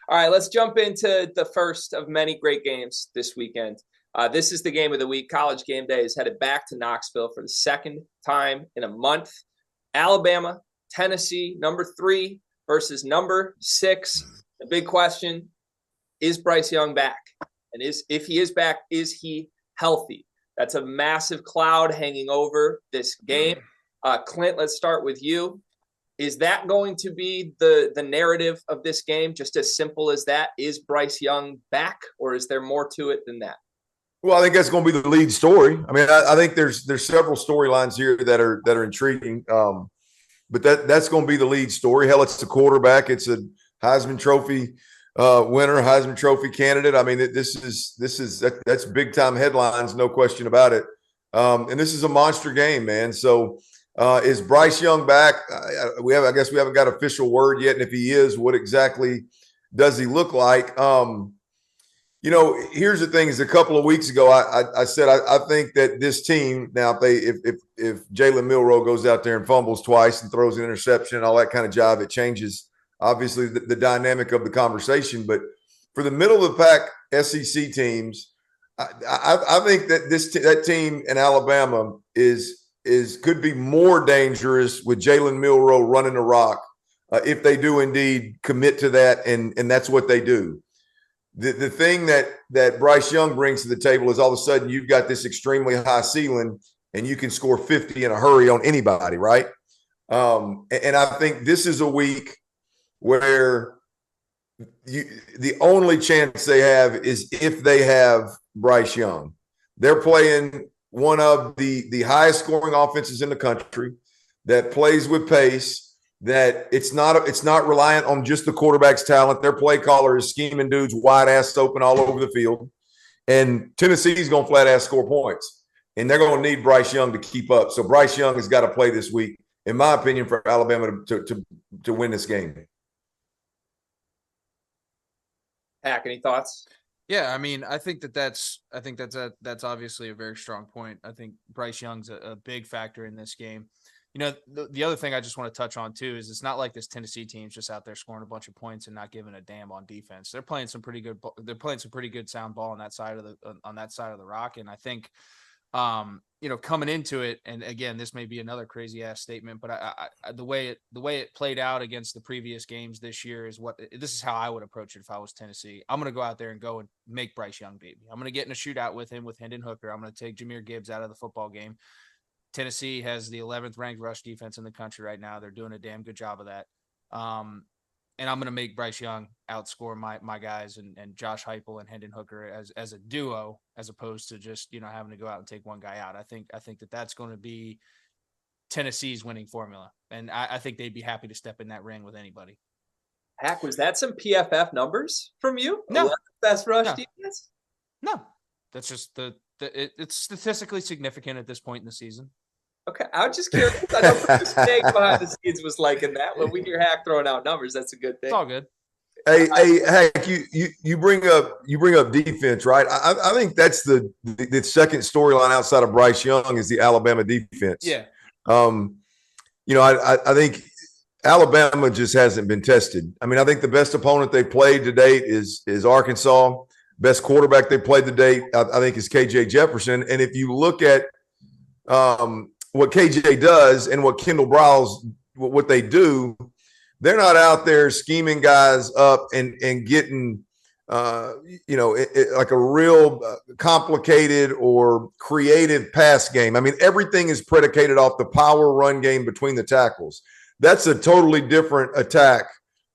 All right, let's jump into the first of many great games this weekend. This is the game of the week. College Game Day is headed back to Knoxville for the second time in a month. Alabama, Tennessee, number 3 versus number 6. The big question, is Bryce Young back? And if he is back, is he healthy? That's a massive cloud hanging over this game. Clint, let's start with you. Is that going to be the narrative of this game? Just as simple as that? Is Bryce Young back, or is there more to it than that? Well, I think that's going to be the lead story. I mean, I think there's several storylines here that are intriguing, but that's going to be the lead story. Hell, it's the quarterback. It's a Heisman Trophy winner, Heisman Trophy candidate. I mean, that's big time headlines, no question about it. And this is a monster game, man. So, is Bryce Young back? I guess we haven't got official word yet, and if he is, what exactly does he look like? Here's the thing: is a couple of weeks ago, I said I think that this team now, if Jalen Milroe goes out there and fumbles twice and throws an interception and all that kind of jive, it changes obviously the dynamic of the conversation. But for the middle of the pack SEC teams, I think that that team in Alabama could be more dangerous with Jalen Milroe running the rock if they do indeed commit to that, and that's what they do. The thing that Bryce Young brings to the table is all of a sudden you've got this extremely high ceiling and you can score 50 in a hurry on anybody, right? And I think this is a week where the only chance they have is if they have Bryce Young. They're playing one of the highest scoring offenses in the country that plays with pace, that it's not reliant on just the quarterback's talent. Their play caller is scheming dudes wide ass open all over the field. And Tennessee's going to flat ass score points. And they're going to need Bryce Young to keep up. So Bryce Young has got to play this week, in my opinion, for Alabama to win this game. Hack, any thoughts? Yeah, I mean, I think that's obviously a very strong point. I think Bryce Young's a big factor in this game. You know, the other thing I just want to touch on too is it's not like this Tennessee team's just out there scoring a bunch of points and not giving a damn on defense. They're playing some pretty good. They're playing some pretty good sound ball on that side of the rock. And I think, coming into it, and again, this may be another crazy ass statement, but the way it played out against the previous games this year this is how I would approach it if I was Tennessee. I'm going to go out there and go and make Bryce Young beat me. I'm going to get in a shootout with him with Hendon Hooker. I'm going to take Jahmyr Gibbs out of the football game. Tennessee has the 11th ranked rush defense in the country right now. They're doing a damn good job of that. And I'm going to make Bryce Young outscore my guys and Josh Heupel and Hendon Hooker as a duo, as opposed to just, having to go out and take one guy out. I think that's going to be Tennessee's winning formula. And I think they'd be happy to step in that ring with anybody. Hack, was that some PFF numbers from you? No. Best rush defense? No. That's just it's statistically significant at this point in the season. Okay, I'm just curious. I know what the snake behind the scenes was like in that. When we hear Hack throwing out numbers, that's a good thing. It's all good. Hey, Hack, you bring up defense, right? I think that's the second storyline outside of Bryce Young is the Alabama defense. Yeah. I think Alabama just hasn't been tested. I mean, I think the best opponent they played to date is Arkansas. Best quarterback they played to date, I think, is KJ Jefferson. And if you look at what KJ does and what Kendall Briles, what they do, they're not out there scheming guys up and getting, like a real complicated or creative pass game. I mean, everything is predicated off the power run game between the tackles. That's a totally different attack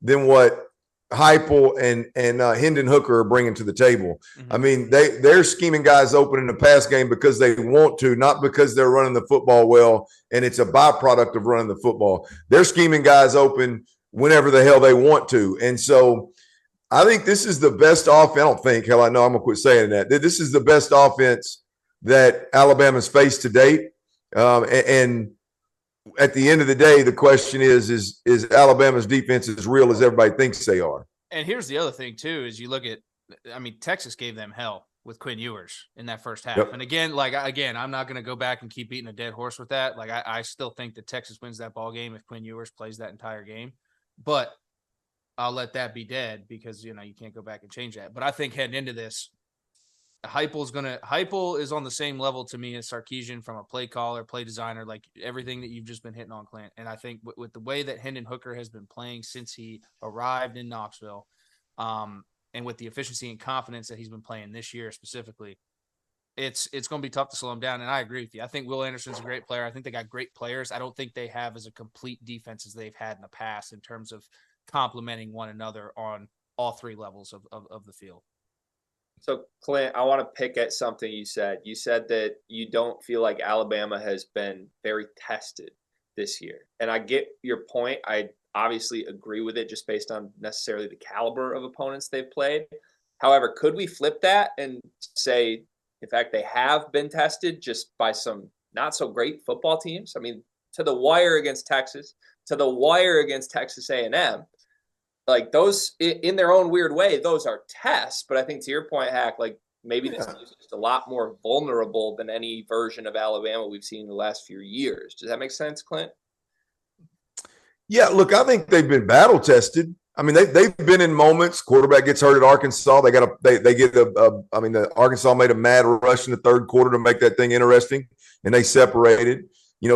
than what Heupel and Hendon Hooker are bringing to the table. Mm-hmm. I mean, they're scheming guys open in the pass game because they want to, not because they're running the football well, and it's a byproduct of running the football. They're scheming guys open whenever the hell they want to. And so I think this is the best offense. I don't think, hell, I know I'm going to quit saying that. This is the best offense that Alabama's faced to date. And at the end of the day, the question is Alabama's defense as real as everybody thinks they are? And here's the other thing, too, is you look at, Texas gave them hell with Quinn Ewers in that first half. Yep. And again, I'm not going to go back and keep beating a dead horse with that. I still think that Texas wins that ball game if Quinn Ewers plays that entire game. But I'll let that be dead because, you can't go back and change that. But I think heading into this, Heupel is on the same level to me as Sarkisian from a play caller, play designer, like everything that you've just been hitting on, Clint. And I think with the way that Hendon Hooker has been playing since he arrived in Knoxville, and with the efficiency and confidence that he's been playing this year specifically, it's going to be tough to slow him down. And I agree with you. I think Will Anderson's a great player. I think they got great players. I don't think they have as a complete defense as they've had in the past in terms of complementing one another on all three levels of the field. So, Clint, I want to pick at something you said. You said that you don't feel like Alabama has been very tested this year. And I get your point. I obviously agree with it just based on necessarily the caliber of opponents they've played. However, could we flip that and say, in fact, they have been tested just by some not so great football teams? I mean, to the wire against Texas, to the wire against Texas A&M. Like those, in their own weird way, those are tests. But I think to your point, Hack, like maybe this team is just a lot more vulnerable than any version of Alabama we've seen in the last few years. Does that make sense, Clint? Yeah, look, I think they've been battle tested. I mean, they've been in moments. Quarterback gets hurt at Arkansas. The Arkansas made a mad rush in the third quarter to make that thing interesting, and they separated.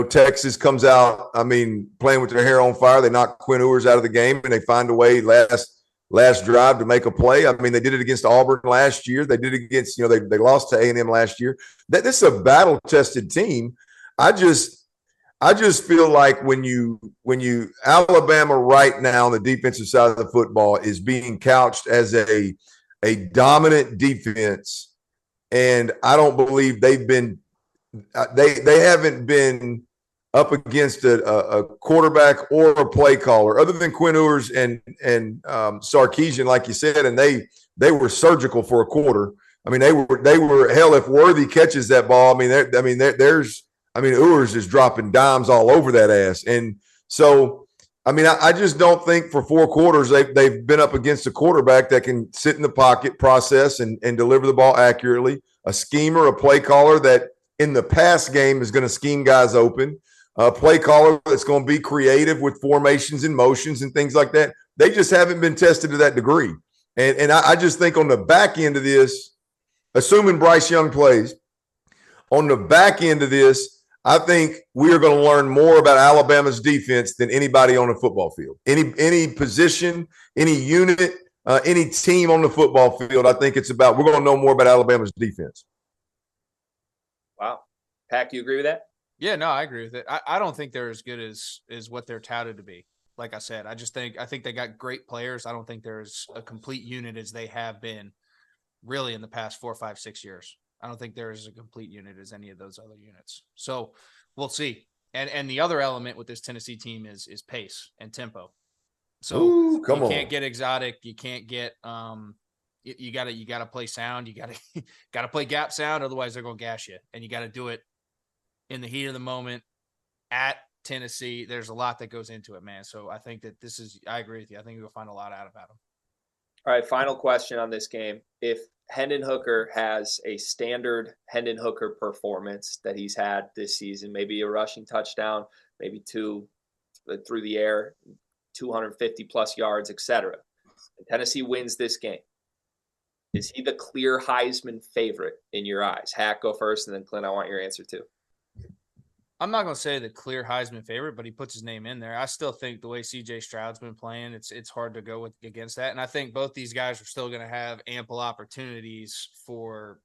Texas comes out, playing with their hair on fire. They knock Quinn Ewers out of the game, and they find a way last drive to make a play. They did it against Auburn last year. They did it against, they lost to A&M last year. This is a battle-tested team. I just feel like when you Alabama right now on the defensive side of the football is being couched as a dominant defense, and I don't believe they've been they haven't been up against a quarterback or a play caller other than Quinn Ewers and Sarkisian, like you said, and they were surgical for a quarter. They were hell if Worthy catches that ball. Ewers is dropping dimes all over that ass. And so, I just don't think for 4 quarters they've been up against a quarterback that can sit in the pocket, process, and deliver the ball accurately, a schemer, a play caller that in the pass game is going to scheme guys open, a play caller that's going to be creative with formations and motions and things like that. They just haven't been tested to that degree. And I just think on the back end of this, assuming Bryce Young plays, on the back end of this, I think we are going to learn more about Alabama's defense than anybody on the football field. Any position, any unit, any team on the football field, I think we're going to know more about Alabama's defense. Wow. Pack, you agree with that? Yeah, no, I agree with it. I don't think they're as good as what they're touted to be. Like I said, I think they got great players. I don't think there's a complete unit as they have been really in the past 4, 5, 6 years. I don't think there is a complete unit as any of those other units. So we'll see. And the other element with this Tennessee team is pace and tempo. So you can't get exotic. You can't get you gotta play sound. You gotta play gap sound. Otherwise they're gonna gas you. And you gotta do it in the heat of the moment at Tennessee. There's a lot that goes into it, man. So I think that I agree with you. I think we'll find a lot out about them. All right, final question on this game. If Hendon Hooker has a standard Hendon Hooker performance that he's had this season, maybe a rushing touchdown, maybe 2 through the air, 250 plus yards, etc. Tennessee wins this game. Is he the clear Heisman favorite in your eyes? Hack, go first, and then Clint, I want your answer too. I'm not going to say the clear Heisman favorite, but he puts his name in there. I still think the way C.J. Stroud's been playing, it's hard to go against that. And I think both these guys are still going to have ample opportunities for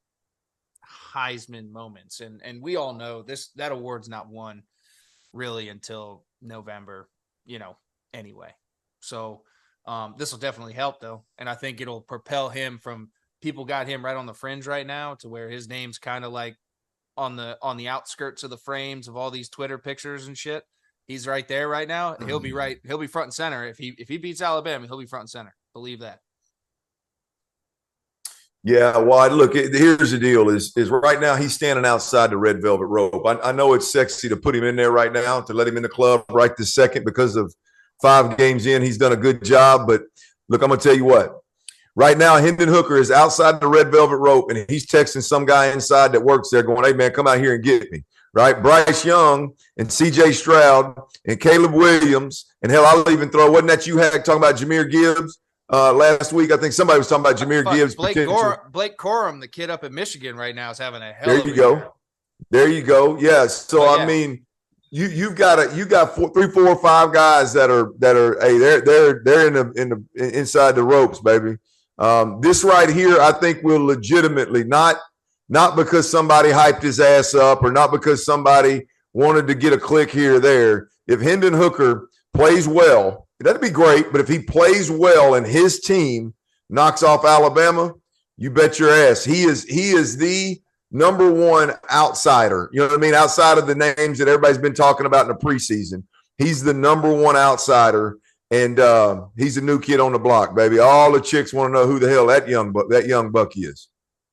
Heisman moments. And we all know that award's not won really until November, anyway. So this will definitely help, though. And I think it'll propel him from people got him right on the fringe right now to where his name's kind of like on the outskirts of the frames of all these Twitter pictures and shit. He's right there right now. He'll be front and center. If he beats Alabama, he'll be front and center. Believe that. Yeah, well, look, here's the deal is right now he's standing outside the red velvet rope. I know it's sexy to put him in there right now, to let him in the club right this second because of 5 games in. He's done a good job. But look, I'm going to tell you what. Right now, Hendon Hooker is outside the red velvet rope, and he's texting some guy inside that works there going, hey, man, come out here and get me. right? Bryce Young and C.J. Stroud and Caleb Williams. And hell, I'll even throw, wasn't that you had talking about Jahmyr Gibbs last week? I think somebody was talking about Jahmyr Gibbs. Blake Corum, the kid up in Michigan right now, is having a hell there of a you go. year. There you go. Yes. So, I mean, you got 3, 4, 5 guys that are hey, they're in the inside the ropes, baby. This right here, I think will legitimately not because somebody hyped his ass up or not because somebody wanted to get a click here or there. If Hendon Hooker plays well, that'd be great. But if he plays well and his team knocks off Alabama, you bet your ass he is the number one outsider. You know what I mean? Outside of the names that everybody's been talking about in the preseason, he's the number one outsider, and he's a new kid on the block, baby. All the chicks want to know who the hell that young buck is.